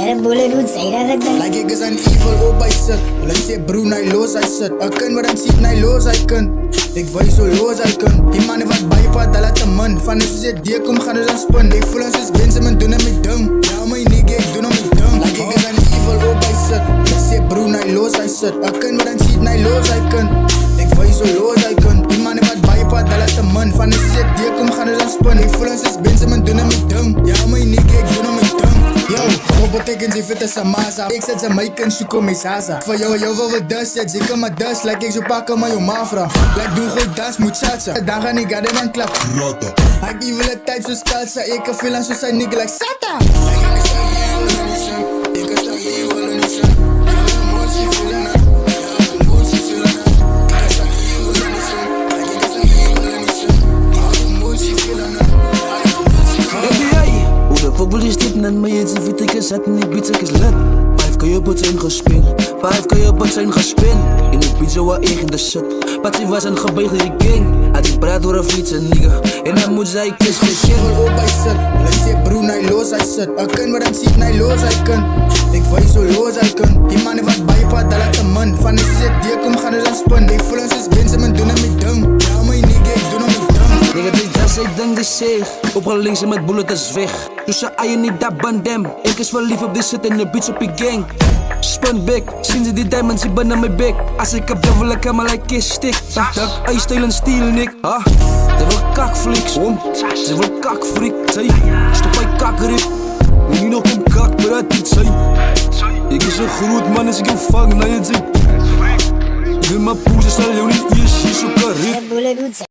Red Bull doet zij dat het dan. Like ik is een evil op hij zit. Hulle sê broer hij los hij zit. Een kind wat hem ziet hij los hij kan. Ik weet zo los hij kan. Die mannen wat bijvat, dat laat de man. Van als je die kom gaan we dan spin. Ik voel ons is mensen, men doen hem met ding. Ja my nigga, ik doe hem met ding. Like ik is een evil op hij zit. Hulle sê broer hij los hij zit. Een kind wat hem ziet hij los hij kan. Ik weet zo los hij kan. Die mannen wat bijvat, dat laat de man. Van als je die kom gaan we dan spin. Ik voel ons is mensen, men doen hem met ding. Ja my nigga, ik doe hem met ding. Yo, wat betekent die vette samasa? Ik zet ze mij kan zoeken met sasa. Voor jou wil we dus, ja zeker maar dus. Like ik zo pakken maar jou mafra. Like doe goed dans, muchacha. Dan gaan ik aan dan klap. Ik evil het type zo salsa. Ik kan veel aan zo zijn nigga like Sata. Ik kan staan hier wel een nissan. Fuck wil je stippen en mij eens even tikken zetten. Die beats ik is lit. 5 kan je op het zijn gespin. 5 kan je op het zijn gespin. In de beat zo wat eigen de shit. Patsy was een gebeigde king. Had ik praat door een fietsen nigga. En hij moet zei ik is geen shit. Op hij zit. Hulle sê broer hij los hij zit. Een kind wat hem ziet hij los hij kan. Ik weet zo los hij kan. Die mannen wat bijvat, dat laat de man. Van als je die kom gaan we dan spin. Ik voel ons is mensen, men doen hem met ding. Ja my nigga, ik doe hem met ding. Nigga, dit is ik denk de zeeg. Opgelinks en met bullet is weg. Dus ze aaien niet dat bandem. Ik is wel lief op dit shit en de beats op je gang. Spun big, zien ze die diamonds, ik ben aan mijn bek. Als ik heb devil, ik heb me like kiss stick. Dak, I steel en steel, nick. Ze wil kakflix, ze wil kakfreak. Zij, stop bij kakrik. Wil je nog een kak, maar dat niet zijn. Ik is een groot man, als ik hem vang, naar je zin. Ik wil mijn poes, zal jou niet eerst, je zo kan Red Bull doet zij.